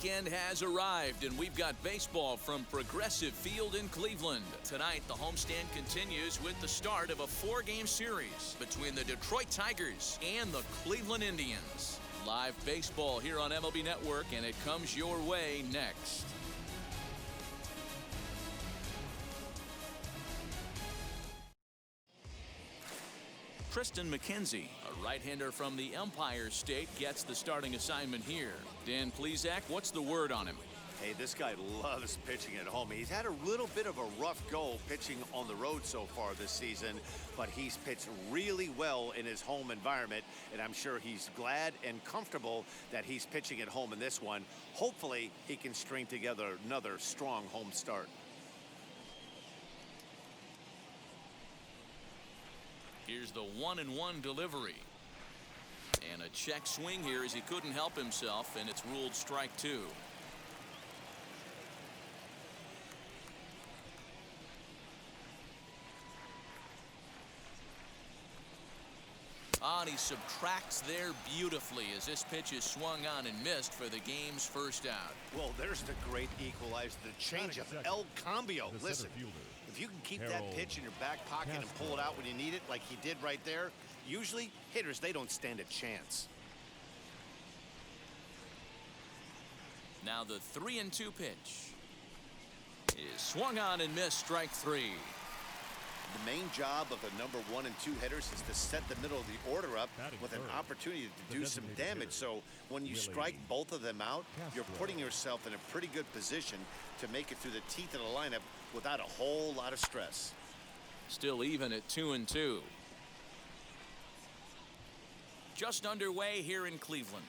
weekend has arrived, and we've got baseball from Progressive Field in Cleveland. Tonight, the homestand continues with the start of a 4-game series between the Detroit Tigers and the Cleveland Indians. Live baseball here on MLB Network, and it comes your way next. Triston McKenzie, a right-hander from the Empire State, gets the starting assignment here. Dan Plesac, what's the word on him? Hey, this guy loves pitching at home. He's had a little bit of a rough go pitching on the road so far this season, but he's pitched really well in his home environment, and I'm sure he's glad and comfortable that he's pitching at home in this one. Hopefully, he can string together another strong home start. Here's the 1-1 delivery. And a check swing here as he couldn't help himself, and it's ruled strike 2. And he subtracts there beautifully as this pitch is swung on and missed for the game's first out. Well, there's the great equalizer, the changeup, El Cambio. Listen, if you can keep that pitch in your back pocket and pull it out when you need it like he did right there, usually hitters, they don't stand a chance. Now the 3-2 pitch is swung on and missed, strike 3. The main job of the number 1 and 2 hitters is to set the middle of the order up with an opportunity to do some damage. So when you strike both of them out, you're putting yourself in a pretty good position to make it through the teeth of the lineup without a whole lot of stress. Still even at 2-2. Just underway here in Cleveland.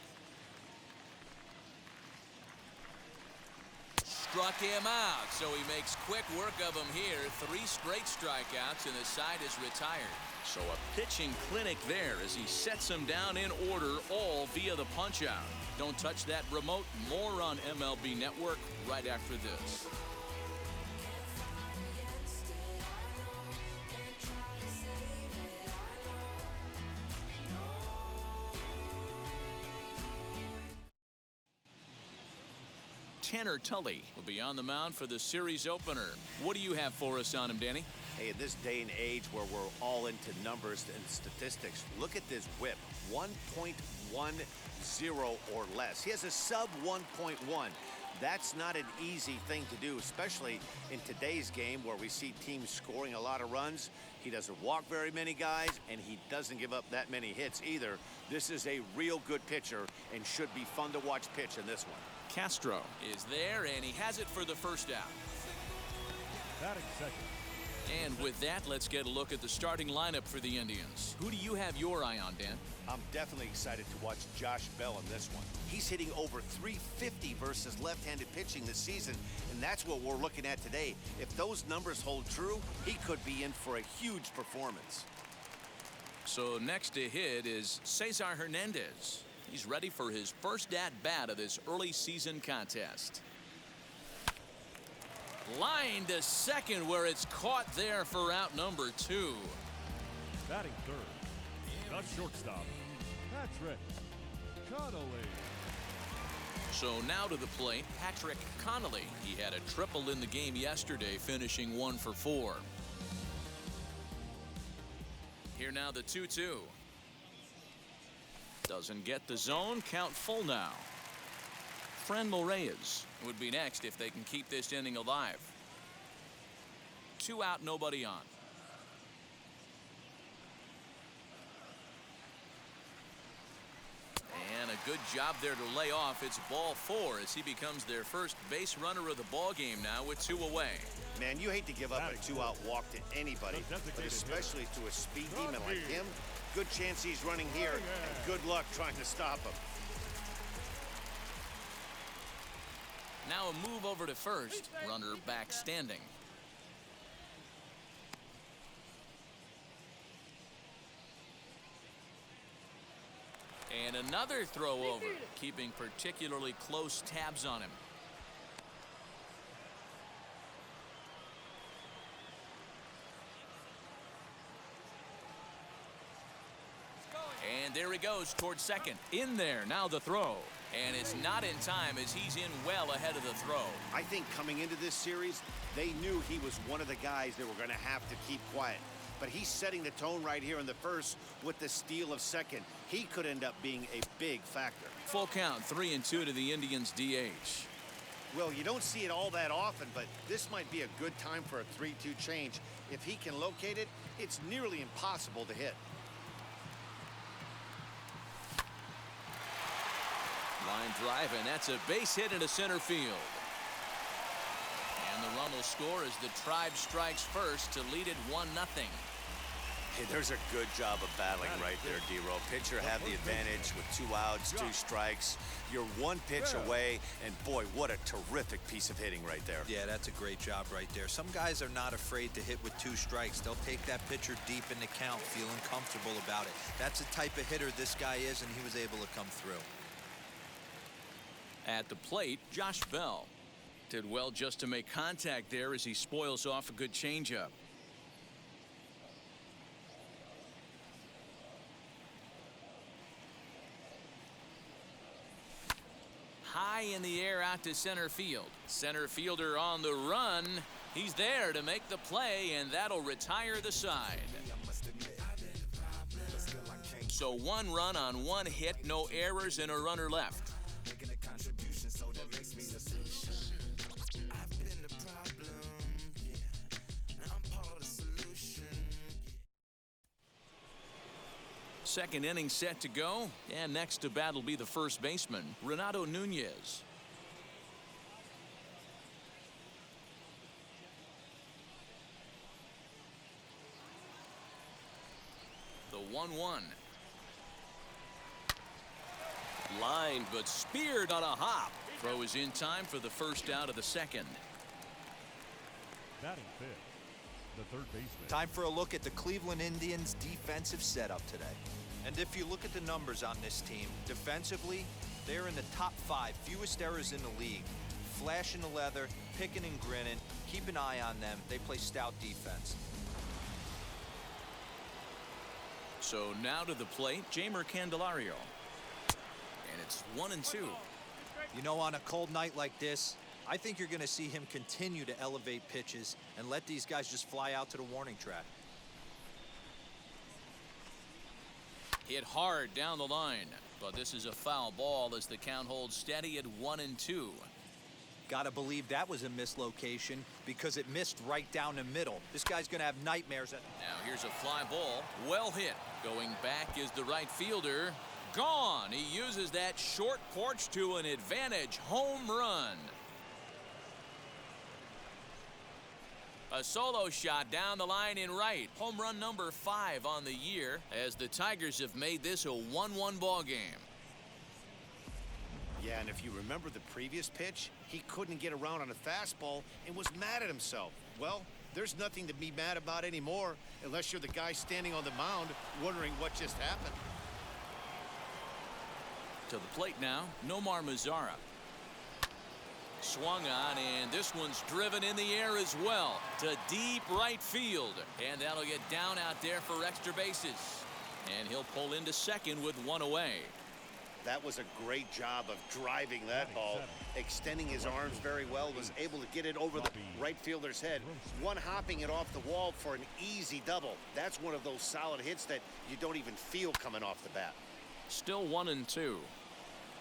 Struck him out, so he makes quick work of him here. 3 straight strikeouts, and the side is retired. So a pitching clinic there as he sets him down in order, all via the punch-out. Don't touch that remote. More on MLB Network right after this. Tanner Tully will be on the mound for the series opener. What do you have for us on him, Danny? Hey, in this day and age where we're all into numbers and statistics, look at this whip, 1.10 or less. He has a sub 1.1. That's not an easy thing to do, especially in today's game where we see teams scoring a lot of runs. He doesn't walk very many guys, and he doesn't give up that many hits either. This is a real good pitcher and should be fun to watch pitch in this one. Castro is there, and he has it for the first out. Batting second. And with that, let's get a look at the starting lineup for the Indians. Who do you have your eye on, Dan? I'm definitely excited to watch Josh Bell in this one. He's hitting over 350 versus left-handed pitching this season, and that's what we're looking at today. If those numbers hold true, he could be in for a huge performance. So next to hit is Cesar Hernandez. He's ready for his first at-bat of this early season contest. Line to second where it's caught there for out number 2. Batting third. The shortstop. Patrick Connolly. So now to the plate, Patrick Connolly. He had a triple in the game yesterday, finishing 1 for 4. Here now the 2-2. Doesn't get the zone. Count full now. Franmil Reyes would be next if they can keep this inning alive. 2 out, nobody on. And a good job there to lay off. It's ball 4 as he becomes their first base runner of the ball game now with 2 away. Man, you hate to give up a 2-out walk to anybody, but especially to a speed demon like him. Good chance he's running here, and good luck trying to stop him. Now a move over to first. Runner back standing. And another throw over, keeping particularly close tabs on him. And there he goes towards second. In there, now the throw. And it's not in time as he's in well ahead of the throw. I think coming into this series, they knew he was one of the guys they were going to have to keep quiet. But he's setting the tone right here in the first with the steal of second. He could end up being a big factor. Full count, 3-2 to the Indians' DH. Well, you don't see it all that often, but this might be a good time for a 3-2 change. If he can locate it, it's nearly impossible to hit. Line drive, and that's a base hit into center field. And the run will score as the Tribe strikes first to lead it 1-0. Hey, there's a good job of battling right there, D-Roll. Pitcher had the advantage with 2 outs, 2 strikes. You're 1 pitch away, and boy, what a terrific piece of hitting right there. Yeah, that's a great job right there. Some guys are not afraid to hit with 2 strikes. They'll take that pitcher deep in the count, feeling comfortable about it. That's the type of hitter this guy is, and he was able to come through. At the plate, Josh Bell did well just to make contact there as he spoils off a good changeup. High in the air out to center field. Center fielder on the run. He's there to make the play, and that'll retire the side. So 1 run on 1 hit, no errors, and a runner left. Second inning set to go, and next to bat will be the first baseman, Renato Nunez. The 1-1. Line, but speared on a hop. Throw is in time for the first out of the second. Batting fifth, the third baseman. Time for a look at the Cleveland Indians' defensive setup today. And if you look at the numbers on this team, defensively, they're in the top 5 fewest errors in the league. Flashing the leather, picking and grinning, keep an eye on them. They play stout defense. So now to the plate, Jeimer Candelario. And it's 1-2. You know, on a cold night like this, I think you're going to see him continue to elevate pitches and let these guys just fly out to the warning track. Hit hard down the line, but this is a foul ball as the count holds steady at 1-2. Gotta believe that was a mislocation because it missed right down the middle. This guy's gonna have nightmares. Now here's a fly ball, well hit. Going back is the right fielder. Gone. He uses that short porch to an advantage home run. A solo shot down the line in right. Home run number 5 on the year as the Tigers have made this a 1-1 ball game. Yeah, and if you remember the previous pitch, he couldn't get around on a fastball and was mad at himself. Well, there's nothing to be mad about anymore unless you're the guy standing on the mound wondering what just happened. To the plate now, Nomar Mazara. Swung on, and this one's driven in the air as well to deep right field. And that'll get down out there for extra bases. And he'll pull into second with 1 away. That was a great job of driving that ball, extending his arms very well, was able to get it over the right fielder's head, one-hopping it off the wall for an easy double. That's one of those solid hits that you don't even feel coming off the bat. Still 1-2.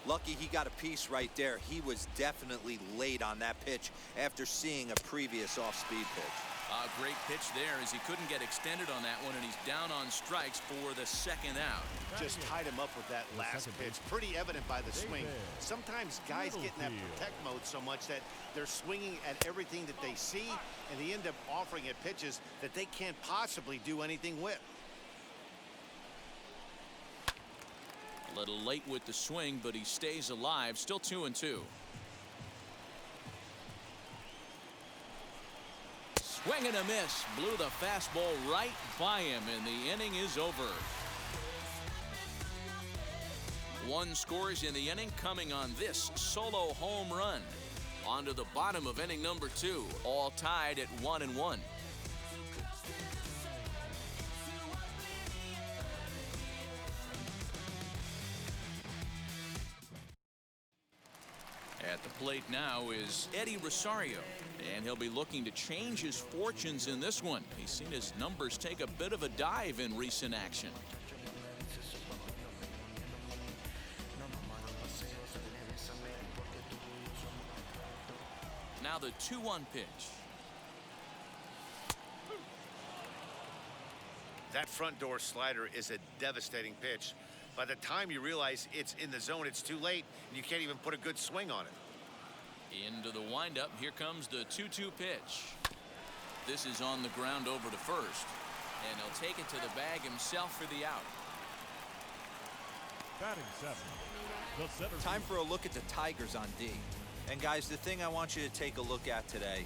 Lucky he got a piece right there. He was definitely late on that pitch after seeing a previous off-speed pitch. A great pitch there as he couldn't get extended on that one, and he's down on strikes for the second out. Just tied him up with that last pitch. Pretty evident by the swing. Sometimes guys get in that protect mode so much that they're swinging at everything that they see, and they end up offering at pitches that they can't possibly do anything with. A little late with the swing, but he stays alive. Still 2-2. Swing and a miss. Blew the fastball right by him, and the inning is over. 1 scores in the inning, coming on this solo home run. On to the bottom of inning number 2, all tied at 1-1. At the plate now is Eddie Rosario, and he'll be looking to change his fortunes in this one. He's seen his numbers take a bit of a dive in recent action. Now the 2-1 pitch. That front door slider is a devastating pitch. By the time you realize it's in the zone, it's too late, and you can't even put a good swing on it. Into the windup. Here comes the 2-2 pitch. This is on the ground over to first, and he'll take it to the bag himself for the out. Batting seventh, the center Time fielder. for a look at the Tigers on D. And guys, the thing I want you to take a look at today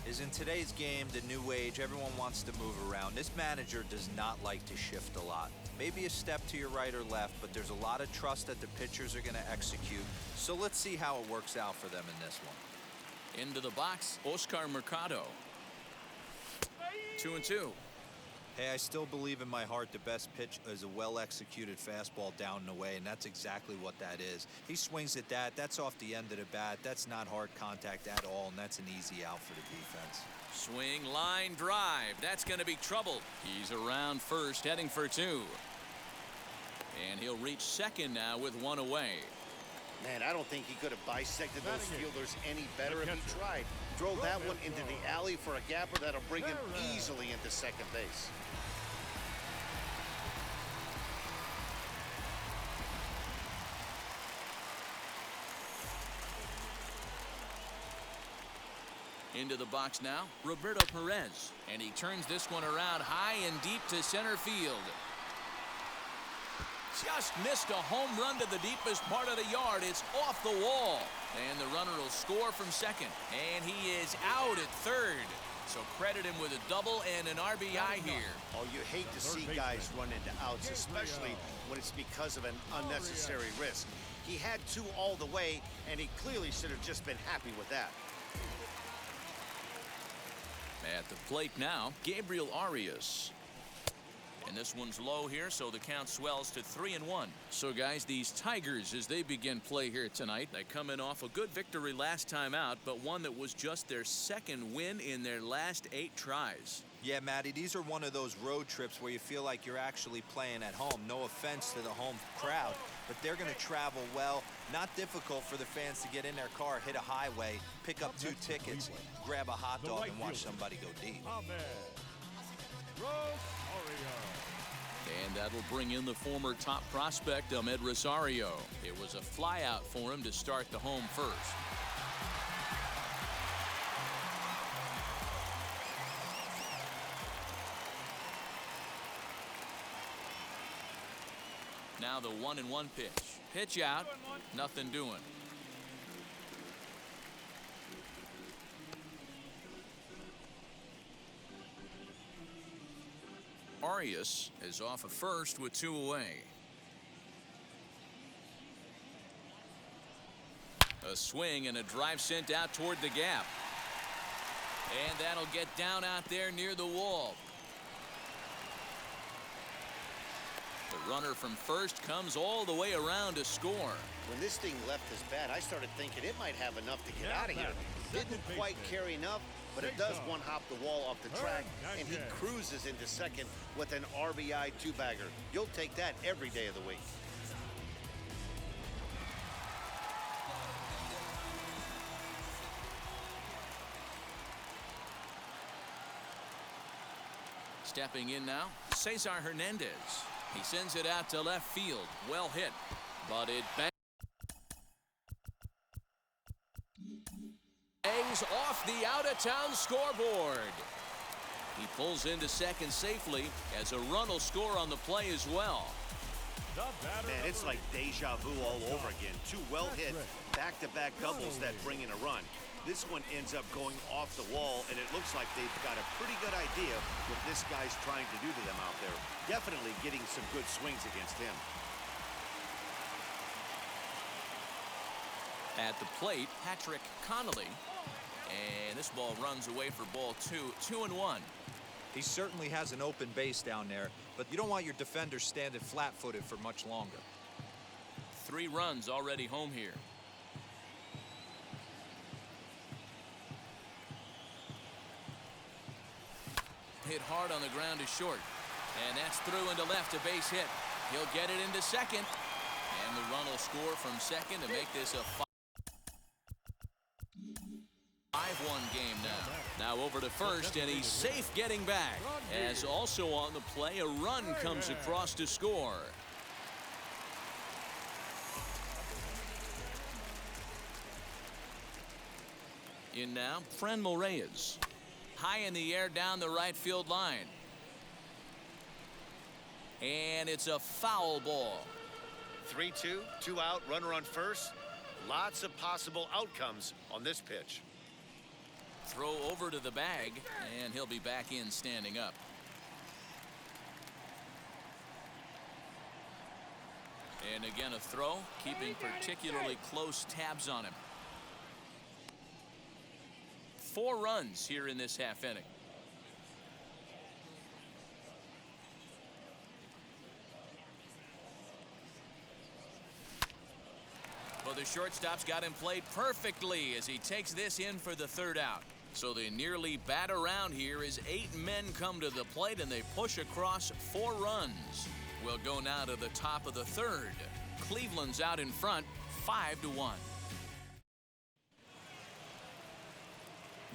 is in today's game, the new age, everyone wants to move around. This manager does not like to shift a lot. Maybe a step to your right or left, but there's a lot of trust that the pitchers are going to execute. So let's see how it works out for them in this one. Into the box, Oscar Mercado. 2-2. Hey, I still believe in my heart the best pitch is a well-executed fastball down and away, and that's exactly what that is. He swings at that. That's off the end of the bat. That's not hard contact at all, and that's an easy out for the defense. Swing, line, drive. That's going to be trouble. He's around first, heading for 2. And he'll reach second now with 1 away. Man, I don't think he could have bisected those Batting eighth, fielders any better if he catcher, tried. Drove that one into the Romero. alley for a gapper that'll bring him Perez. easily into second base. Into the box now, Roberto Perez. And he turns this one around high and deep to center field. Just missed a home run to the deepest part of the yard. It's off the wall. And the runner will score from second. And he is out at third. So credit him with a double and an RBI here. Oh, you hate to see guys run into outs, especially when it's because of an unnecessary risk. He had 2 all the way, and he clearly should have just been happy with that. At the plate now, Gabriel Arias. And this one's low here, so the count swells to 3-1. So, guys, these Tigers, as they begin play here tonight, they come in off a good victory last time out, but one that was just their second win in their last 8 tries. Yeah, Matty, these are one of those road trips where you feel like you're actually playing at home. No offense to the home crowd, but they're going to travel well. Not difficult for the fans to get in their car, hit a highway, pick up 2 tickets, grab a hot dog, and watch somebody go deep. Ahmed Rosario. And that'll bring in the former top prospect, Ahmed Rosario. It was a flyout for him to start the home first. Now the 1-1 pitch. Pitch out, nothing doing. Arias is off of first with 2 away. A swing and a drive sent out toward the gap. And that'll get down out there near the wall. The runner from first comes all the way around to score. When this thing left his bat, I started thinking it might have enough to get out of here. Didn't quite carry enough, but it does one-hop the wall off the track, and he cruises into second with an RBI 2-bagger. You'll take that every day of the week. Stepping in now, Cesar Hernandez. He sends it out to left field. Well hit, but it bangs off the out-of-town scoreboard. He pulls into second safely as a run will score on the play as well. Man, it's like deja vu all over again. 2 well-hit back-to-back doubles that bring in a run. This one ends up going off the wall, and it looks like they've got a pretty good idea what this guy's trying to do to them out there. Definitely getting some good swings against him. At the plate, Patrick Connolly. And this ball runs away for ball 2. 2-1. He certainly has an open base down there, but you don't want your defenders standing flat-footed for much longer. 3 runs already home here. Hit hard on the ground to short. And that's through into left, a base hit. He'll get it into second. And the run will score from second to make this a 5-1 game now. Now over to first, and he's safe getting back. As also on the play, a run comes across to score. In now, Franmil Reyes. High in the air down the right field line. And it's a foul ball. 3-2, 2 out, runner on first. Lots of possible outcomes on this pitch. Throw over to the bag, and he'll be back in standing up. And again a throw, keeping particularly close tabs on him. 4 runs here in this half inning. Well, the shortstop's got him played perfectly as he takes this in for the 3rd out. So they nearly bat around here as 8 men come to the plate and they push across 4 runs. We'll go now to the top of the 3rd. Cleveland's out in front, 5-1.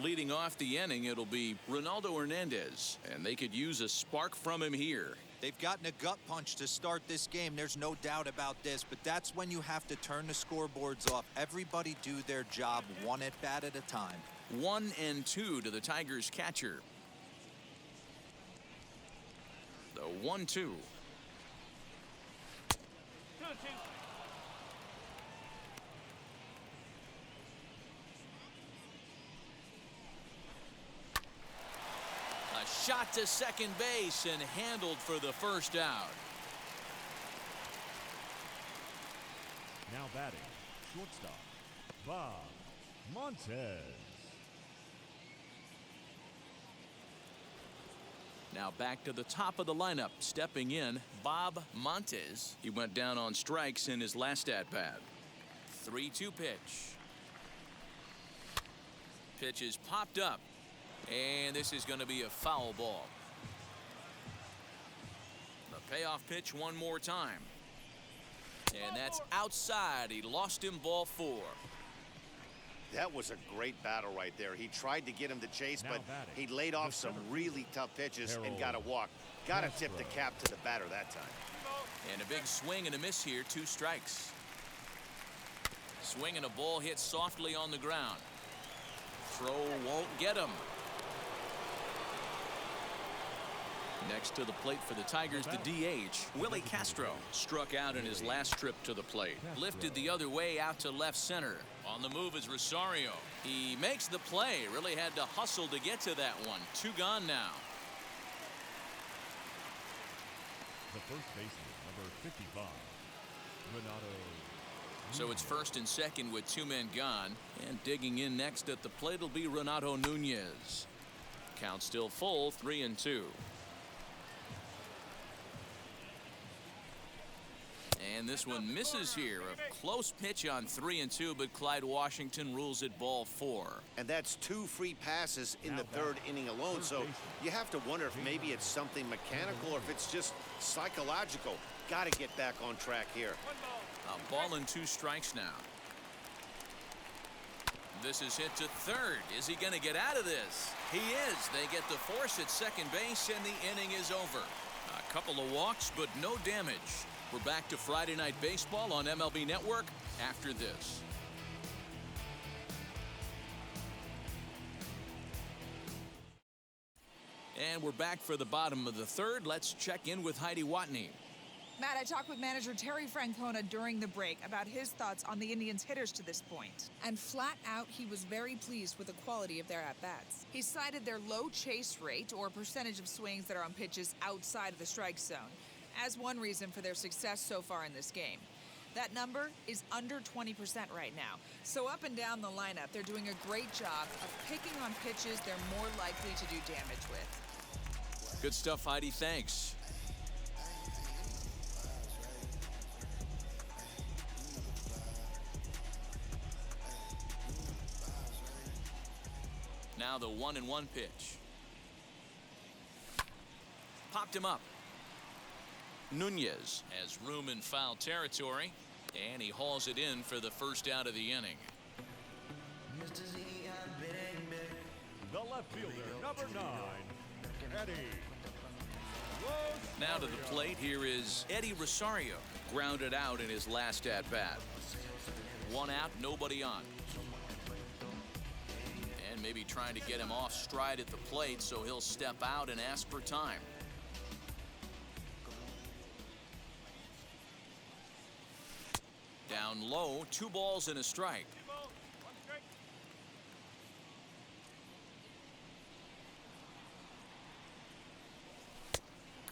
Leading off the inning, it'll be Ronaldo Hernandez, and they could use a spark from him here. They've gotten a gut punch to start this game. There's no doubt about this, but that's when you have to turn the scoreboards off. Everybody do their job 1 at bat at a time. 1-2 to the Tigers catcher. The 1-2. A shot to second base and handled for the 1st out. Now batting, shortstop, Bob Montez. Now back to the top of the lineup. Stepping in, Bob Montez. He went down on strikes in his last at-bat. 3-2 pitch. Pitch is popped up. And this is going to be a foul ball. The payoff pitch one more time. And that's outside. He lost him, ball 4. That was a great battle right there. He tried to get him to chase, but he laid off some really tough pitches and got a walk. Got to tip the cap to the batter that time. And a big swing and a miss here, 2 strikes. Swing and a ball hit softly on the ground. Throw won't get him. Next to the plate for the Tigers, the DH, Willie Castro, struck out in his last trip to the plate. Lifted the other way out to left center. On the move is Rosario. He makes the play. Really had to hustle to get to that one. 2 gone now. The first baseman, number 55, Renato. So it's 1st and 2nd with 2 men gone. And digging in next at the plate will be Renato Nunez. Count still full, 3-2. And this one misses here. A close pitch on 3-2, but Clyde Washington rules it ball 4. And that's 2 free passes in the 3rd inning alone. So you have to wonder if maybe it's something mechanical or if it's just psychological. Got to get back on track here. A ball and 2 strikes now. This is hit to 3rd. Is he going to get out of this? He is. They get the force at second base, and the inning is over. A couple of walks, but no damage. We're back to Friday Night Baseball on MLB Network after this. And we're back for the bottom of the 3rd. Let's check in with Heidi Watney. Matt, I talked with manager Terry Francona during the break about his thoughts on the Indians' hitters to this point. And flat out, he was very pleased with the quality of their at-bats. He cited their low chase rate, or percentage of swings that are on pitches outside of the strike zone, as one reason for their success so far in this game. That number is under 20% right now. So up and down the lineup, they're doing a great job of picking on pitches they're more likely to do damage with. Good stuff, Heidi. Thanks. Now the 1-1 pitch. walked him up. Nunez has room in foul territory, and he hauls it in for the first out of the inning. The left fielder, number 9, Eddie. Now to the plate, here is Eddie Rosario. Grounded out in his last at-bat. 1 out, nobody on. And maybe trying to get him off stride at the plate, so he'll step out and ask for time. Down low, 2 balls and a strike.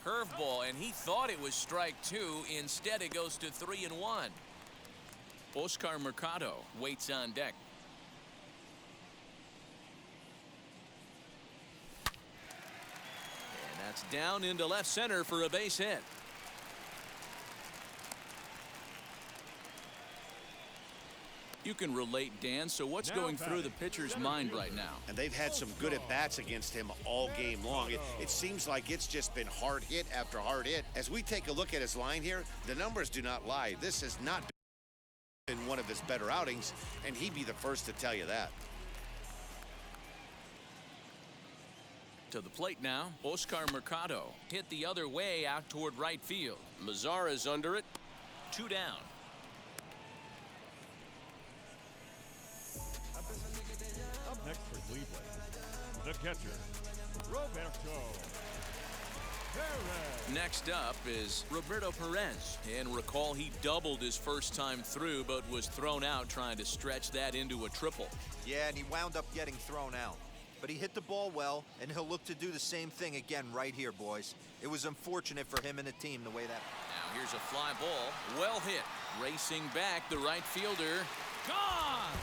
Curveball, and he thought it was strike 2. Instead, it goes to 3-1. Oscar Mercado waits on deck. And that's down into left center for a base hit. You can relate, Dan. So what's going through the pitcher's mind right now? And they've had some good at-bats against him all game long. It seems like it's just been hard hit after hard hit. As we take a look at his line here, the numbers do not lie. This has not been one of his better outings, and he'd be the first to tell you that. To the plate now, Oscar Mercado hit the other way out toward right field. Mazara's under it. 2 down. Up next for Cleveland, the catcher, Roberto Perez. Next up is Roberto Perez. And recall, he doubled his first time through, but was thrown out trying to stretch that into a triple. Yeah, and he wound up getting thrown out. But he hit the ball well, and he'll look to do the same thing again right here, boys. It was unfortunate for him and the team the way that... Now here's a fly ball. Well hit. Racing back, the right fielder. Gone!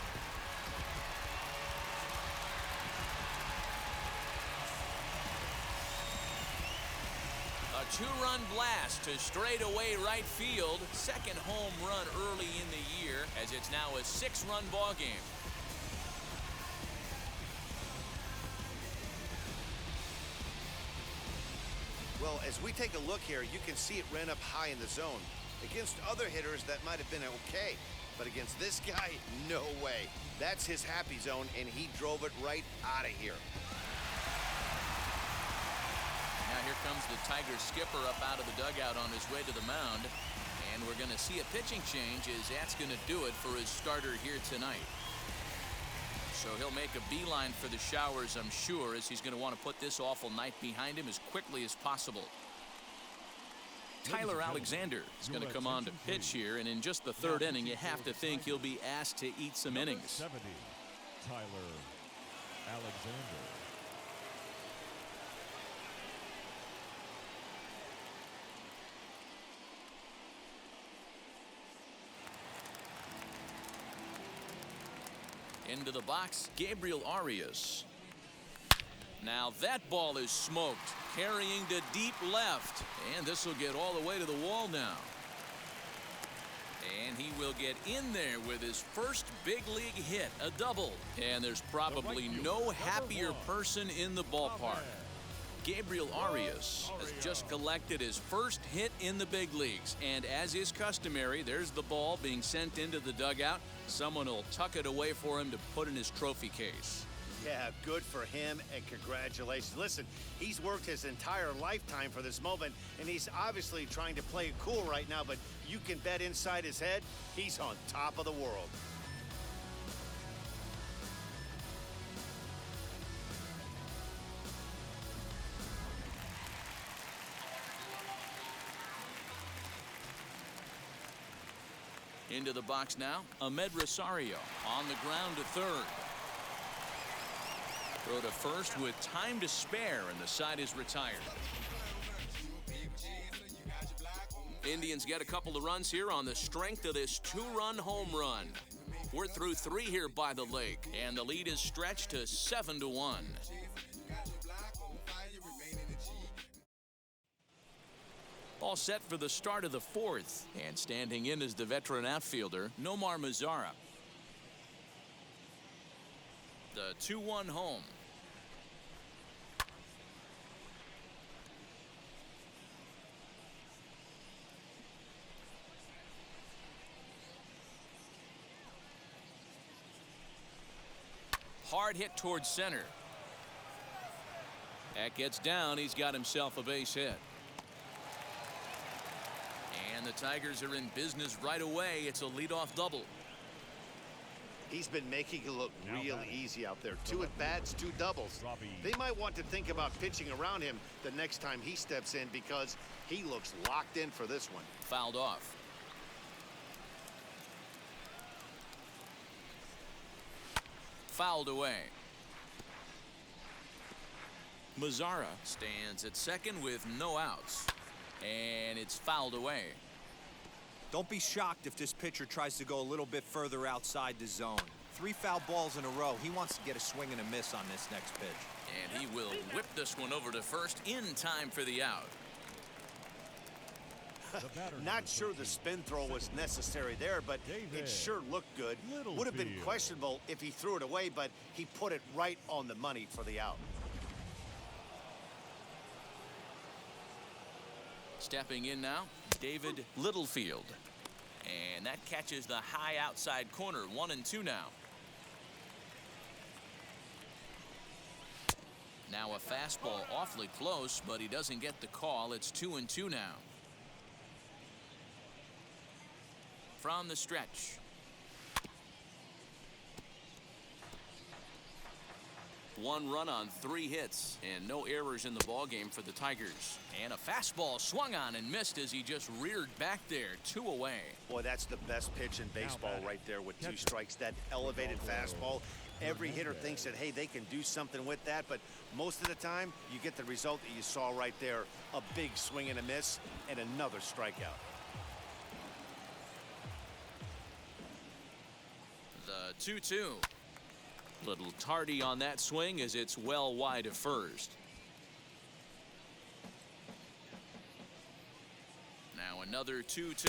A 2-run blast to straightaway right field. Second home run early in the year, as it's now a 6-run ball game. Well, as we take a look here, you can see it ran up high in the zone. Against other hitters, that might have been okay. But against this guy, no way. That's his happy zone, and he drove it right out of here. Now here comes the Tigers skipper up out of the dugout on his way to the mound. And we're going to see a pitching change, as that's going to do it for his starter here tonight. So he'll make a beeline for the showers, I'm sure, as he's going to want to put this awful night behind him as quickly as possible. Tyler Alexander is going to come on to pitch here, and in just the 3rd inning, you have to think he'll be asked to eat some innings. 70, Tyler Alexander. Into the box, Gabriel Arias. Now that ball is smoked, carrying to deep left. And this will get all the way to the wall now. And he will get in there with his first big league hit, a double. And there's probably no happier person in the ballpark. Gabriel Arias has just collected his first hit in the big leagues. And as is customary, there's the ball being sent into the dugout. Someone will tuck it away for him to put in his trophy case. Yeah, good for him, and congratulations. Listen, he's worked his entire lifetime for this moment, and he's obviously trying to play it cool right now, but you can bet inside his head, he's on top of the world. Into the box now, Ahmed Rosario on the ground to 3rd. Throw to first with time to spare, and the side is retired. Indians get a couple of runs here on the strength of this 2-run home run. We're through 3 here by the lake, and the lead is stretched to 7-1. All set for the start of the 4th, and standing in is the veteran outfielder, Nomar Mazara. The 2-1 home. hard hit towards center. That gets down. He's got himself a base hit. And the Tigers are in business right away. It's a leadoff double. He's been making it look Now real batting. easy out there. 2 at-bats, 2 doubles. Robbie. They might want to think about pitching around him the next time he steps in because he looks locked in for this one. Fouled off. Fouled away. Mazzara stands at second with no outs. And it's fouled away. Don't be shocked if this pitcher tries to go a little bit further outside the zone. 3 foul balls in a row. He wants to get a swing and a miss on this next pitch. And he will whip this one over to first in time for the out. Not sure the spin throw was necessary there, but it sure looked good. Would have been Littlefield. questionable if he threw it away, but he put it right on the money for the out. Stepping in now, David Littlefield. And that catches the high outside corner. 1-2 now. Now a fastball awfully close, but he doesn't get the call. It's 2-2 now. From the stretch. One run on 3 hits and no errors in the ballgame for the Tigers. And a fastball swung on and missed as he just reared back there. 2 away. Boy, that's the best pitch in baseball right there with 2 strikes. That elevated fastball. Every hitter thinks that, hey, they can do something with that, but most of the time you get the result that you saw right there. A big swing and a miss and another strikeout. The 2-2. Little tardy on that swing as it's well wide of first. Now another 2-2.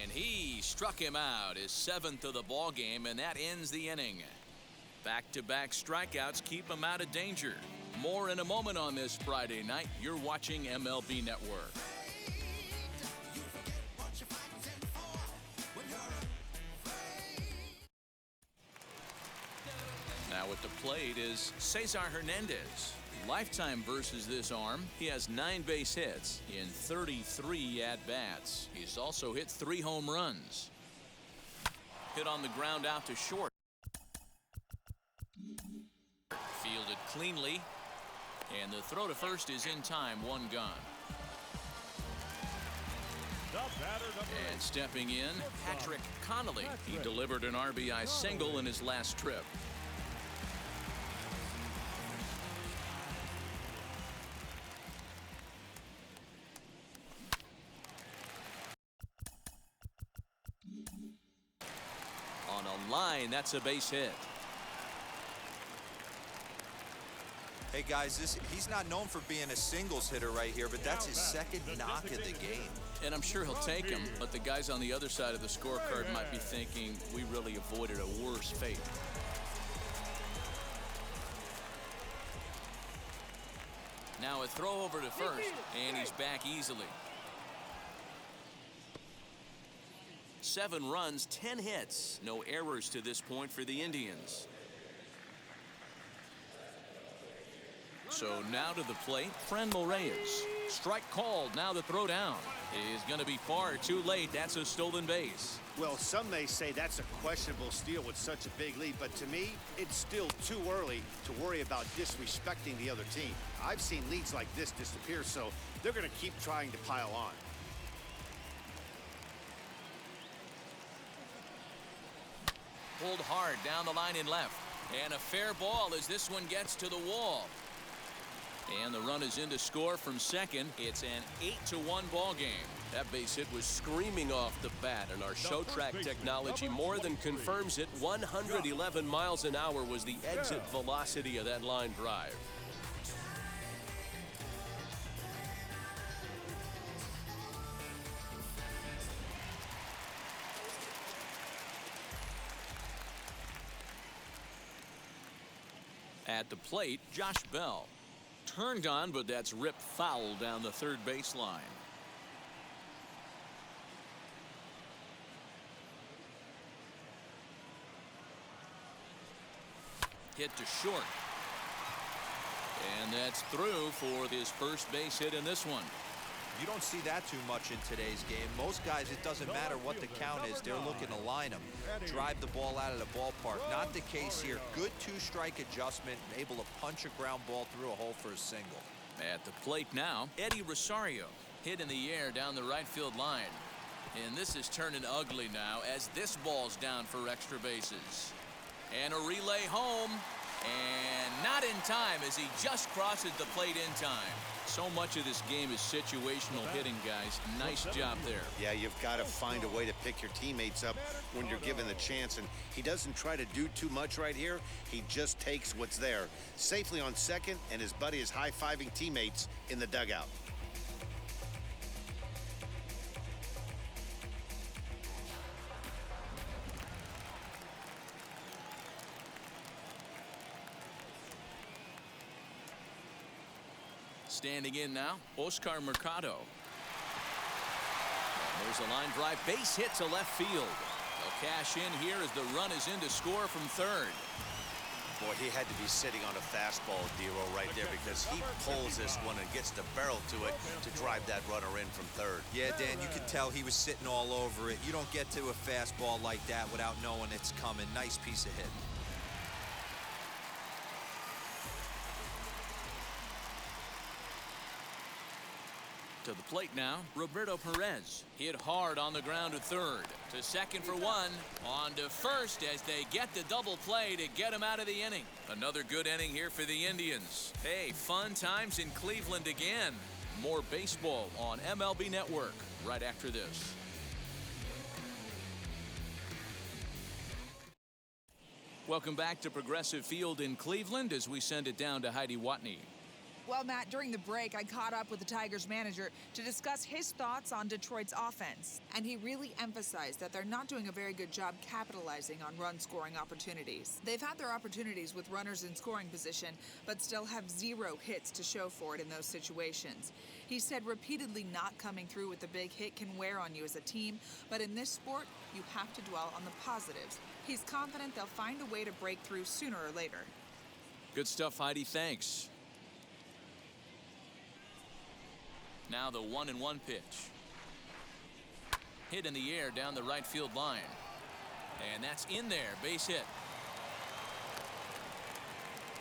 And he struck him out, his 7th of the ball game, and that ends the inning. Back-to-back strikeouts keep him out of danger. More in a moment on this Friday night. You're watching MLB Network. Now at the plate is Cesar Hernandez. Lifetime versus this arm. He has 9 base hits in 33 at-bats. He's also hit 3 home runs. Hit on the ground out to short. Fielded cleanly. And the throw to first is in time. 1 gone. The batter, number And 8. stepping in, Patrick Connolly. He delivered an RBI single in his last trip. On a line, that's a base hit. Hey guys, he's not known for being a singles hitter right here, but that's his second knock of the game. And I'm sure he'll take him, but the guys on the other side of the scorecard might be thinking we really avoided a worse fate. Now a throw over to first, and he's back easily. 7 runs, 10 hits. No errors to this point for the Indians. So now to the plate, Franmil Reyes. Strike called, now the throw down. Is going to be far too late. That's a stolen base. Well, some may say that's a questionable steal with such a big lead, but to me, it's still too early to worry about disrespecting the other team. I've seen leads like this disappear, so they're going to keep trying to pile on. Pulled hard down the line in left. And a fair ball as this one gets to the wall. And the run is in to score from second. It's an 8-1 ball game. That base hit was screaming off the bat, and our show track technology more than confirms it. 111 miles an hour was the exit velocity of that line drive. At the plate, Josh Bell. Turned on, but that's ripped foul down the third baseline. Hit to short. And that's through for his first base hit in this one. You don't see that too much in today's game. Most guys, it doesn't matter what the count is. They're looking to line them, drive the ball out of the ballpark. Not the case here. Good two-strike adjustment, able to punch a ground ball through a hole for a single. At the plate now, Eddie Rosario. Hit in the air down the right field line. And this is turning ugly now as this ball's down for extra bases. And a relay home. And not in time as he just crosses the plate in time. So much of this game is situational hitting, guys. Nice job there. Yeah, you've got to find a way to pick your teammates up when you're given the chance. And he doesn't try to do too much right here. He just takes what's there. Safely on second, and his buddy is high-fiving teammates in the dugout. Standing in now, Oscar Mercado. And there's a line drive, base hit to left field. They'll cash in here as the run is in to score from third. Boy, he had to be sitting on a fastball, Dero, right there, because he pulls this one and gets the barrel to it to drive that runner in from third. Yeah, Dan, you could tell he was sitting all over it. You don't get to a fastball like that without knowing it's coming. Nice piece of hit. To the plate now, Roberto Perez. Hit hard on the ground to third. To second for one. On to first as they get the double play to get him out of the inning. Another good inning here for the Indians. Hey, fun times in Cleveland again. More baseball on MLB Network right after this. Welcome back to Progressive Field in Cleveland as we send it down to Heidi Watney. Well, Matt, during the break, I caught up with the Tigers manager to discuss his thoughts on Detroit's offense. And he really emphasized that they're not doing a very good job capitalizing on run-scoring opportunities. They've had their opportunities with runners in scoring position, but still have 0 hits to show for it in those situations. He said repeatedly not coming through with a big hit can wear on you as a team, but in this sport, you have to dwell on the positives. He's confident they'll find a way to break through sooner or later. Good stuff, Heidi. Thanks. Now the 1-1 pitch. Hit in the air down the right field line. And that's in there. Base hit.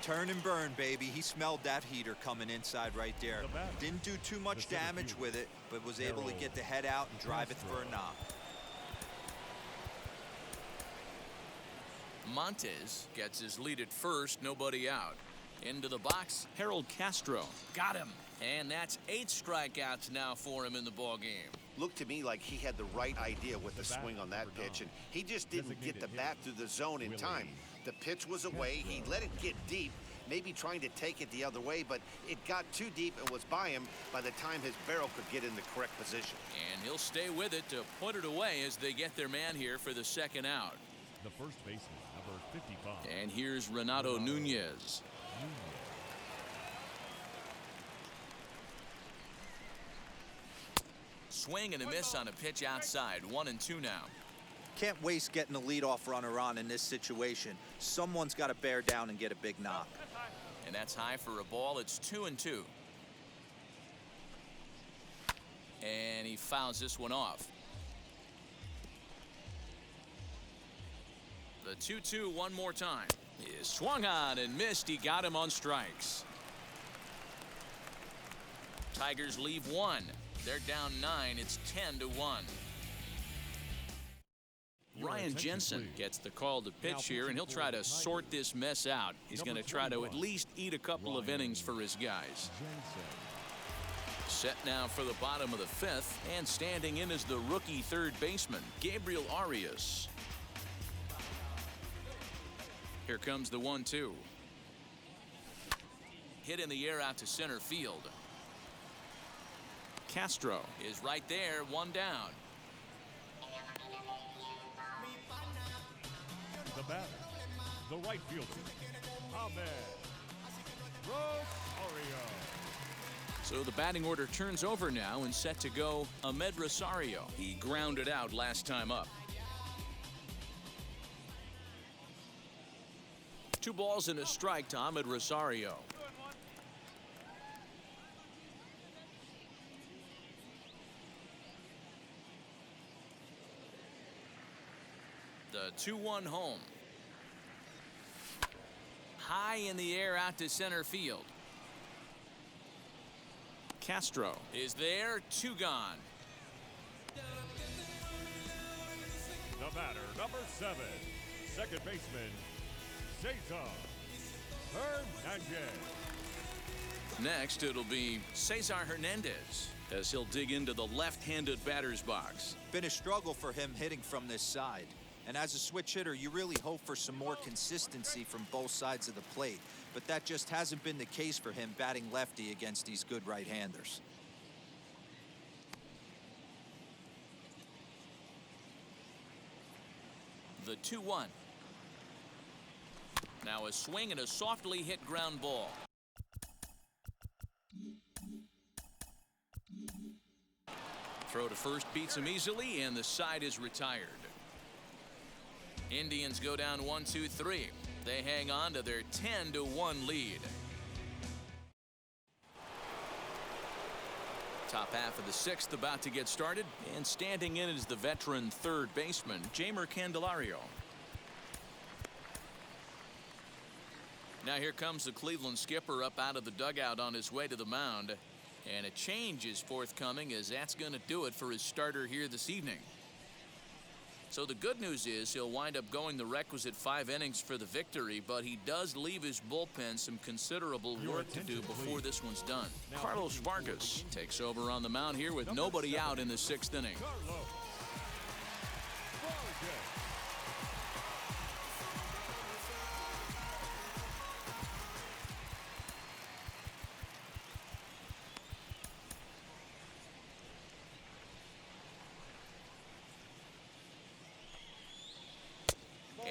Turn and burn, baby. He smelled that heater coming inside right there. Didn't do too much damage with it, but was able to get the head out and drive it for a knock. Montes gets his lead at first. Nobody out. Into the box, Harold Castro. Got him. And that's 8 strikeouts now for him in the ballgame. Looked to me like he had the right idea with the swing on that pitch, and he just didn't get the bat through the zone in time. The pitch was away. He let it get deep, maybe trying to take it the other way, but it got too deep and was by him by the time his barrel could get in the correct position. And he'll stay with it to put it away as they get their man here for the second out. The first baseman, number 55. And here's Renato Nunez. Swing and a miss on a pitch outside. 1-2 now. Can't waste getting a leadoff runner on in this situation. Someone's got to bear down and get a big knock. And that's high for a ball. It's 2-2. And he fouls this one off. The 2-2 one more time. He is swung on and missed. He got him on strikes. Tigers leave 1. They're down 9. It's 10-1. Ryan Jensen gets the call to pitch here, and he'll try to sort this mess out. He's going to try to at least eat a couple of innings for his guys. Set now for the bottom of the 5th, and standing in is the rookie third baseman, Gabriel Arias. Here comes the 1-2. Hit in the air out to center field. Castro is right there, 1 down. The batter, the right fielder, Ahmed Rosario. So the batting order turns over now and set to go Ahmed Rosario. He grounded out last time up. 2 balls and a strike to Ahmed Rosario. The 2-1 home. High in the air out to center field. Castro is there, 2 gone. The batter, number 7, second baseman, Cesar Hernandez. Next, it'll be Cesar Hernandez as he'll dig into the left-handed batter's box. Been a struggle for him hitting from this side. And as a switch hitter, you really hope for some more consistency from both sides of the plate. But that just hasn't been the case for him batting lefty against these good right-handers. The 2-1. Now a swing and a softly hit ground ball. Throw to first beats him easily, and the side is retired. Indians go down 1-2-3. They hang on to their 10-1 lead. Top half of the 6th about to get started, and standing in is the veteran third baseman, Jeimer Candelario. Now here comes the Cleveland skipper up out of the dugout on his way to the mound, and a change is forthcoming, as that's going to do it for his starter here this evening. So the good news is he'll wind up going the requisite 5 innings for the victory, but he does leave his bullpen some considerable work to do before this one's done. Carlos Vargas takes over on the mound here with nobody out in the 6th inning. Carlos Vargas.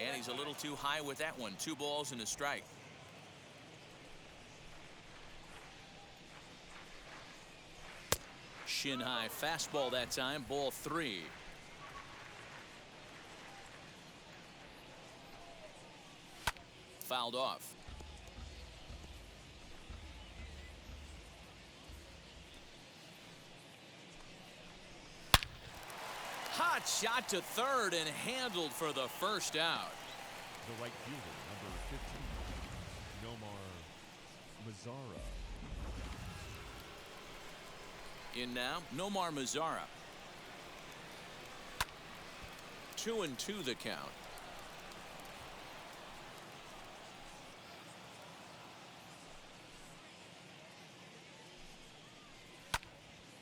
And he's a little too high with that one. 2 balls and a strike. Shin high fastball that time. Ball 3. Fouled off. Hot shot to third and handled for the first out. The right fielder, number 15, Nomar Mazara. In now, Nomar Mazara. 2-2 the count.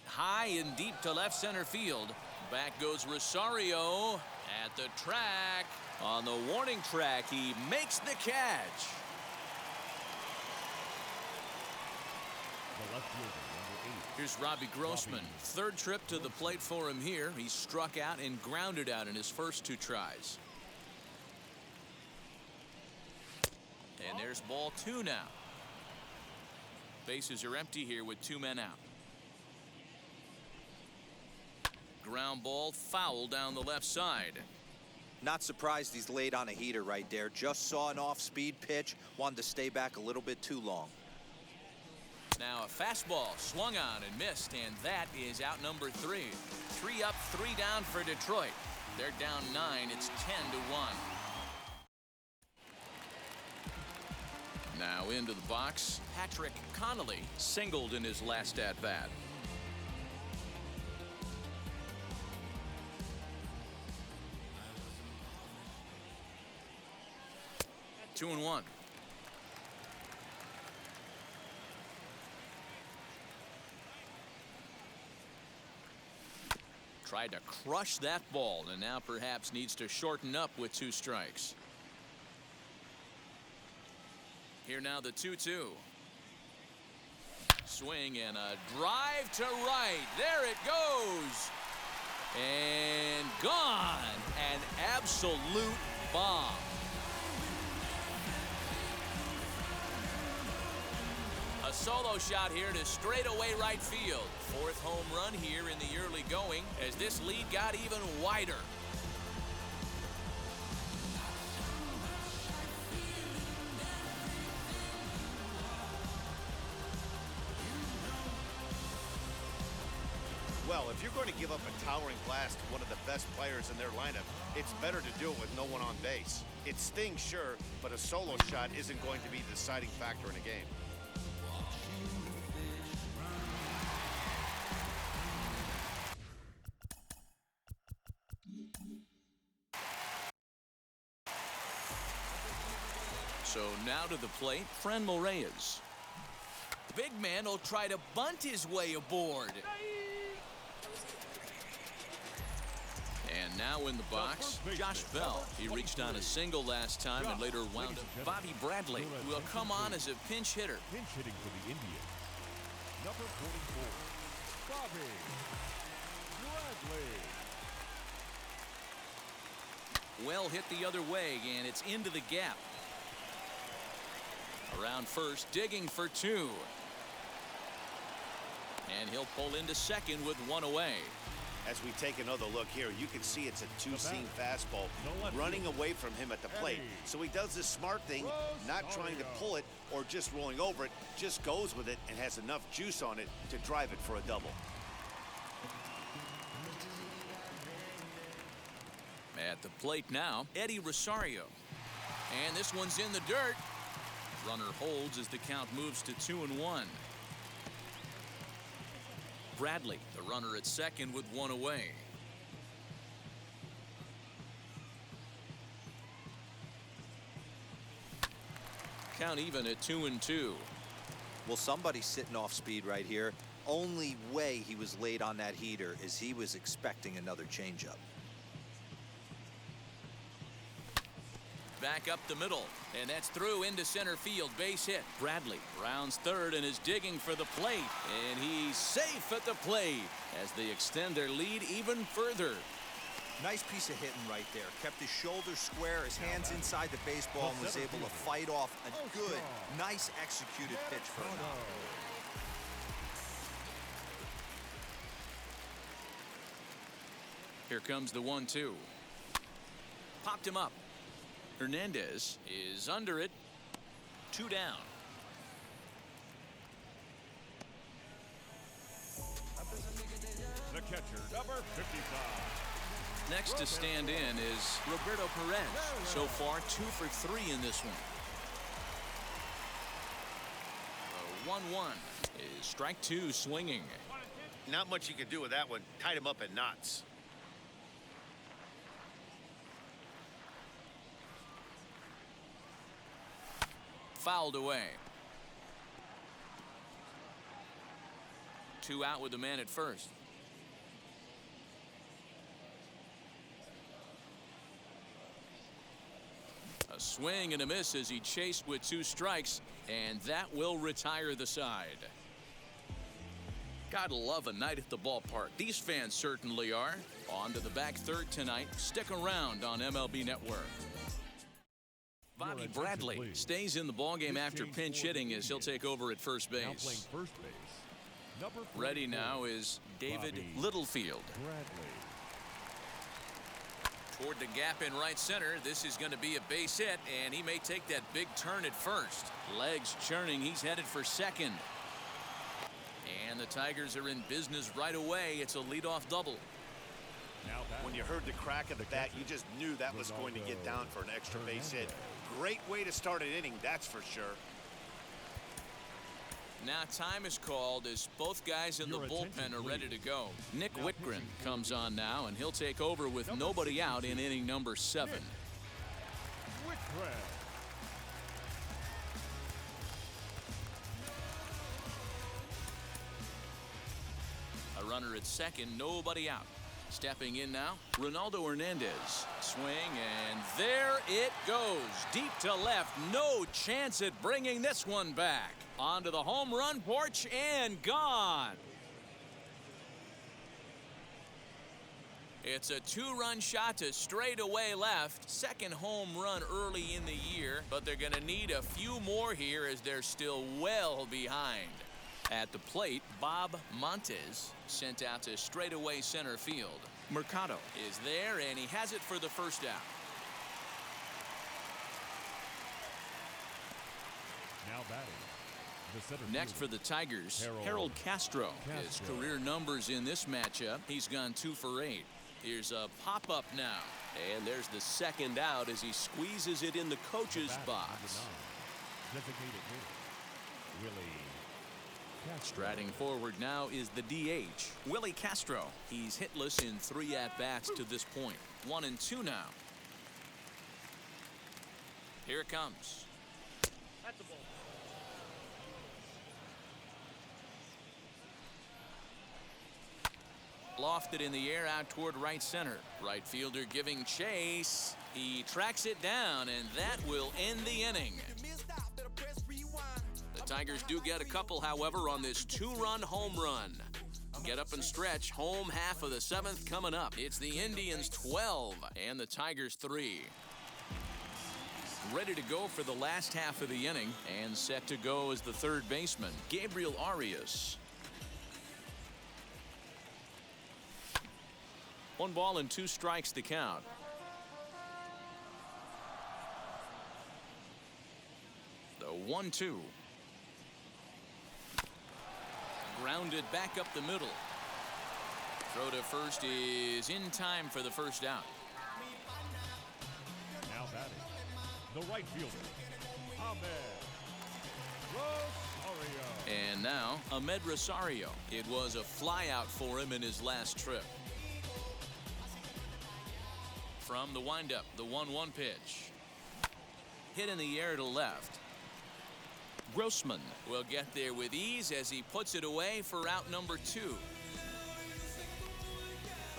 High and deep to left center field. Back goes Rosario at the track. On the warning track, he makes the catch. The left fielder, number 8. Here's Robbie Grossman. Third trip to the plate for him here. He struck out and grounded out in his first 2 tries. And there's ball 2 now. Bases are empty here with 2 men out. Ground ball foul down the left side. Not surprised he's laid on a heater right there. Just saw an off-speed pitch. Wanted to stay back a little bit too long. Now a fastball swung on and missed, and that is out number 3. 3 up, 3 down for Detroit. They're down 9. It's 10-1. Now into the box, Patrick Connolly singled in his last at-bat. Two and 1. Tried to crush that ball, and now perhaps needs to shorten up with 2 strikes. Here now the 2-2. Swing and a drive to right. There it goes. And gone. An absolute bomb. A solo shot here to straightaway right field. 4th home run here in the early going as this lead got even wider. Well, if you're going to give up a towering blast to one of the best players in their lineup, it's better to do it with no one on base. It stings, sure, but a solo shot isn't going to be the deciding factor in a game. So now to the plate, Franmil Reyes. Big man will try to bunt his way aboard. And now in the box, Josh Bell. He reached on a single last time and later wound up. Bobby Bradley will come on as a pinch hitter. Pinch hitting for the Indians. Number 44, Bobby Bradley. Well hit the other way, and it's into the gap. Around first, digging for two. And he'll pull into second with one away. As we take another look here, you can see it's a two-seam fastball running away from him at the plate. So he does this smart thing, not trying to pull it or just rolling over it, just goes with it and has enough juice on it to drive it for a double. At the plate now, Eddie Rosario. And this one's in the dirt. Runner holds as the count moves to 2-1. Bradley, the runner at second with one away. Count even at 2-2. Well, somebody's sitting off speed right here. Only way he was late on that heater is he was expecting another changeup. Back up the middle, and that's through into center field. Base hit. Bradley rounds third and is digging for the plate, and he's safe at the plate as they extend their lead even further. Nice piece of hitting right there. Kept his shoulders square, his hands inside the baseball, and was able to fight off a good, nice executed pitch for an out. Here comes the 1-2. Popped him up. Hernandez is under it. 2 down. The catcher, number 55. Next to stand in is Roberto Perez. So far, 2 for 3 in this one. The 1-1 is strike 2 swinging. Not much you can do with that one. Tied him up in knots. Fouled away. 2 out with the man at first. A swing and a miss as he chased with 2 strikes, and that will retire the side. Gotta love a night at the ballpark. These fans certainly are. On to the back third tonight. Stick around on MLB Network. Bobby Bradley stays in the ballgame after pinch hitting as he'll take over at first base. Ready now is David Littlefield. Toward the gap in right center. This is going to be a base hit, and he may take that big turn at first. Legs churning. He's headed for second. And the Tigers are in business right away. It's a leadoff double. When you heard the crack of the bat, you just knew that was going to get down for an extra base hit. Great way to start an inning, that's for sure. Now time is called as both guys in the bullpen are ready to go. Nick Whitgren comes on now, and he'll take over with nobody out in inning number 7. A runner at second, nobody out. Stepping in now, Ronaldo Hernandez. Swing, and there it goes. Deep to left. No chance at bringing this one back. Onto the home run porch and gone. It's a 2-run shot to straightaway left. Second home run early in the year, but they're going to need a few more here as they're still well behind. At the plate, Bob Montes sent out to straightaway center field. Mercado is there, and he has it for the first out. Now batting, The center Next for fielder, the Tigers, Harold Harold Castro. His Castro. career numbers in this matchup, he's gone 2 for 8. Here's a pop-up now. And there's the second out as he squeezes it in the coach's Bat, box. number 9, designated hitter, Willie Castro. Striding forward now is the DH, Willie Castro. He's hitless in 3 at-bats to this point. 1 and 2 now. Here it comes. That's a ball. Lofted in the air out toward right center. Right fielder giving chase. He tracks it down, and that will end the inning. The Tigers do get a couple, however, on this 2-run home run. Get up and stretch. Home half of the 7th coming up. It's the Indians 12 and the Tigers 3. Ready to go for the last half of the inning, and set to go as the third baseman, Gabriel Arias. 1 ball and 2 strikes to count. The 1-2. Grounded back up the middle. Throw to first is in time for the first out. Now batting, the right fielder, Ahmed Rosario. And now, Ahmed Rosario. It was a flyout for him in his last trip. From the windup, the 1-1 pitch. Hit in the air to left. Grossman will get there with ease as he puts it away for out number 2.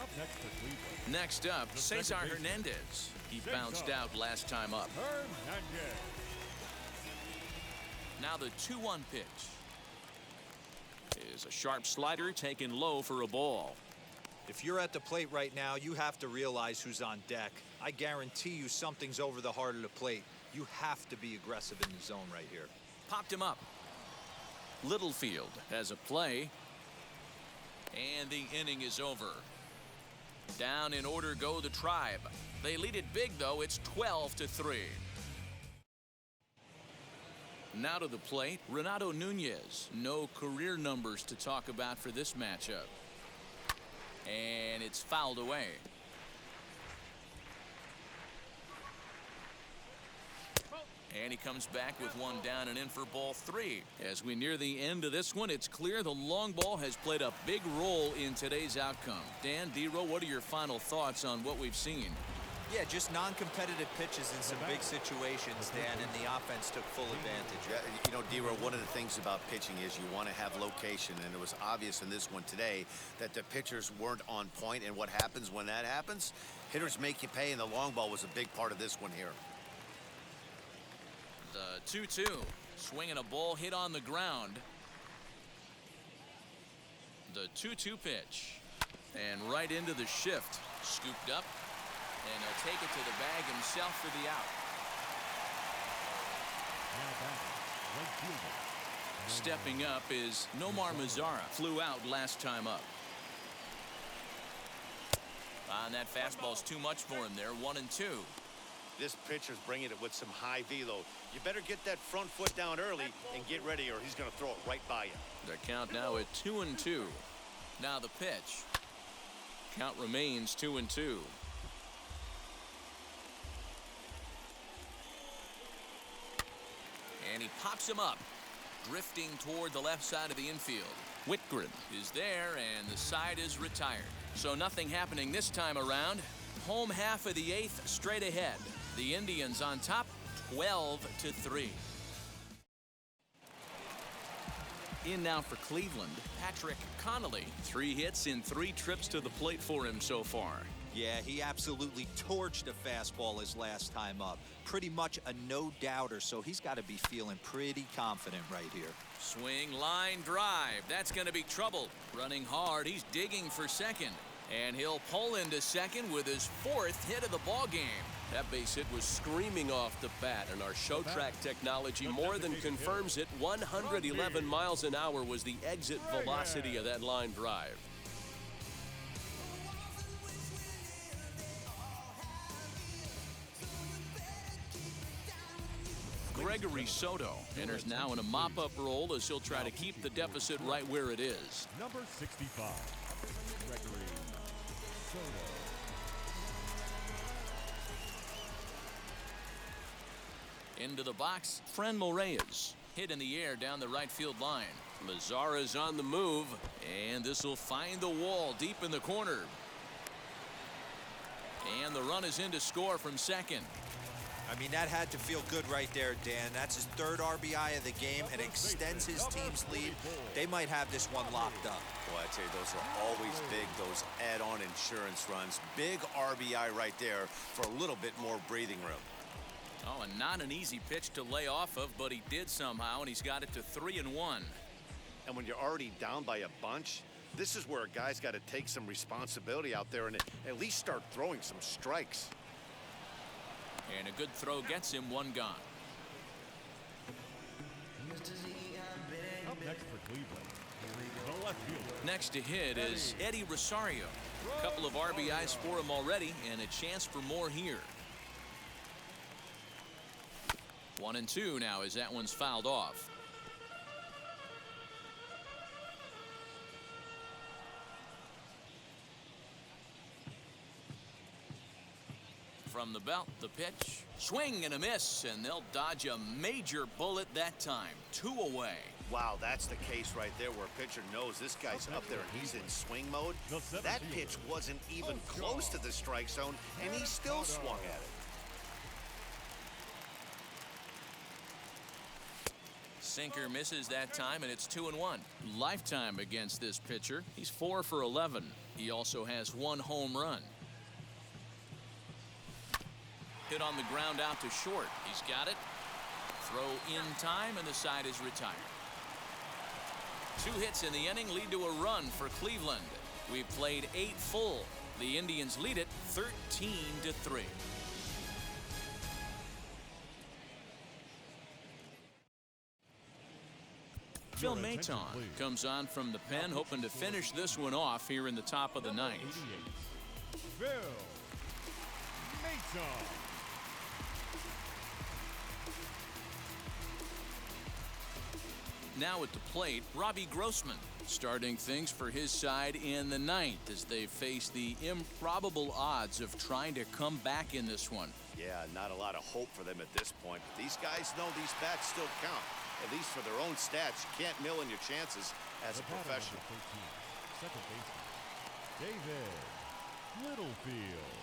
Up next for Cleveland, Next up, The Cesar second baseman. Hernandez. He Cesar. bounced out last time up. Hernandez. Now the 2-1 pitch is a sharp slider taken low for a ball. If you're at the plate right now, you have to realize who's on deck. I guarantee you something's over the heart of the plate. You have to be aggressive in the zone right here. Popped him up. Littlefield has a play. And the inning is over. Down in order go the Tribe. They lead it big, though. It's 12-3. Now to the plate, Renato Nunez. No career numbers to talk about for this matchup. And it's fouled away. And he comes back with 1 down and in for ball 3. As we near the end of this one, it's clear the long ball has played a big role in today's outcome. Dan, D-Row, what are your final thoughts on what we've seen? Yeah, just non-competitive pitches in some big situations, Dan, and the offense took full advantage. Yeah, you know, D-Row, one of the things about pitching is you want to have location, and it was obvious in this one today that the pitchers weren't on point, and what happens when that happens? Hitters make you pay, and the long ball was a big part of this one here. The 2-2. Swinging a ball hit on the ground. The 2-2 pitch. And right into the shift. Scooped up. And he'll take it to the bag himself for the out. Now batting, right fielder, Stepping up is Nomar Mazara. Flew out last time up. And that fastball's too much for him there. 1-2. This pitcher's bringing it with some high velo. You better get that front foot down early and get ready, or he's going to throw it right by you. The count now at 2-2. Now the pitch. Count remains 2-2. And he pops him up, drifting toward the left side of the infield. Whitgren is there, and the side is retired. So nothing happening this time around. Home half of the 8th straight ahead. The Indians on top, 12-3. In now for Cleveland, Patrick Connolly. 3 hits in 3 trips to the plate for him so far. Yeah, he absolutely torched a fastball his last time up. Pretty much a no-doubter, so he's got to be feeling pretty confident right here. Swing, line, drive. That's going to be trouble. Running hard, he's digging for second. And he'll pull into second with his 4th hit of the ball game. That base hit was screaming off the bat, and our show track technology more than confirms it. 111 miles an hour was the exit velocity of that line drive. Gregory Soto enters now in a mop-up role as he'll try to keep the deficit right where it is. Number 65, Gregory Soto. Into the box, Franmil Reyes. Hit in the air down the right field line. Mazara's on the move, and this will find the wall deep in the corner. And the run is in to score from second. I mean, that had to feel good right there, Dan. That's his third RBI of the game and extends his team's lead. They might have this one locked up. Boy, I tell you, those are always big, those add-on insurance runs. Big RBI right there for a little bit more breathing room. Oh, and not an easy pitch to lay off of, but he did somehow, and he's got it to 3-1. And when you're already down by a bunch, this is where a guy's got to take some responsibility out there and at least start throwing some strikes. And a good throw gets him one gone. Up next for Cleveland, the left fielder. Next to hit is Eddie Rosario. A couple of RBIs for him already, and a chance for more here. 1-2 now as that one's fouled off. From the belt, the pitch, swing and a miss, and they'll dodge a major bullet that time. 2 away. Wow, that's the case right there where a pitcher knows this guy's up there and he's in swing mode. That pitch wasn't even close to the strike zone, and he still swung at it. Sinker misses that time, and it's 2-1. Lifetime against this pitcher. He's 4 for 11. He also has 1 home run. Hit on the ground out to short. He's got it. Throw in time, and the side is retired. 2 hits in the inning lead to a run for Cleveland. We've played 8 full. The Indians lead it 13-3. Phil Maton comes on from the pen, hoping to finish this one off here in the top of the ninth. Phil Maton. Now at the plate, Robbie Grossman starting things for his side in the ninth as they face the improbable odds of trying to come back in this one. Yeah, not a lot of hope for them at this point, but these guys know these bats still count. At least for their own stats, you can't mill in your chances as a professional. 13, second baseman, David Littlefield.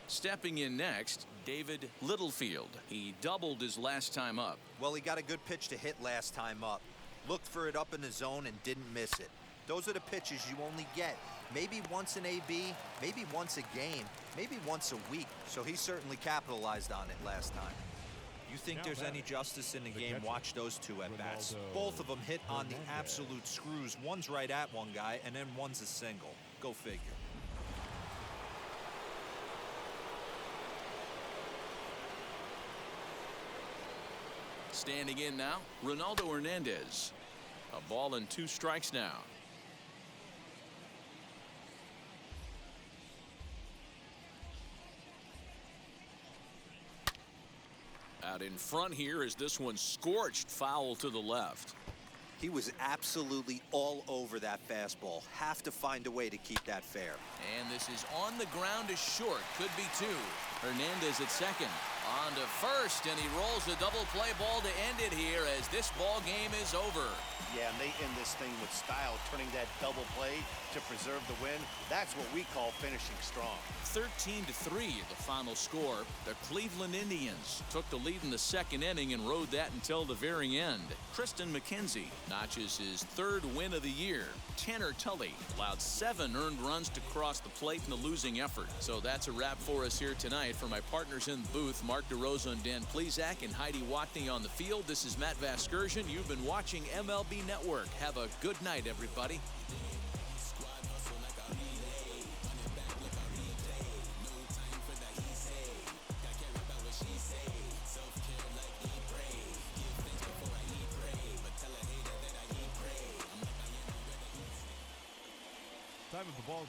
Stepping in next, David Littlefield. He doubled his last time up. Well, he got a good pitch to hit last time up. Looked for it up in the zone and didn't miss it. Those are the pitches you only get. Maybe once an AB, maybe once a game, maybe once a week. So he certainly capitalized on it last time. You think there's any justice in the game? Watch those 2 at-bats. Both of them hit on the absolute screws. One's right at one guy, and then one's a single. Go figure. Standing in now, Ronaldo Hernandez. A ball and 2 strikes now. Out in front here is this one scorched foul to the left. He was absolutely all over that fastball. Have to find a way to keep that fair. And this is on the ground to short. Could be 2. Hernandez at second. On to first, and he rolls a double play ball to end it here as this ball game is over. Yeah, and they end this thing with style, turning that double play to preserve the win. That's what we call finishing strong. 13-3 the final score. The Cleveland Indians took the lead in the second inning and rode that until the very end. Triston McKenzie notches his 3rd win of the year. Tanner Tully allowed 7 earned runs to cross the plate in the losing effort. So that's a wrap for us here tonight. For my partners in the booth, Mark DeRosa and Dan Plesac and Heidi Watney on the field, this is Matt Vasgersian. You've been watching MLB Network. Have a good night, everybody.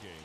game.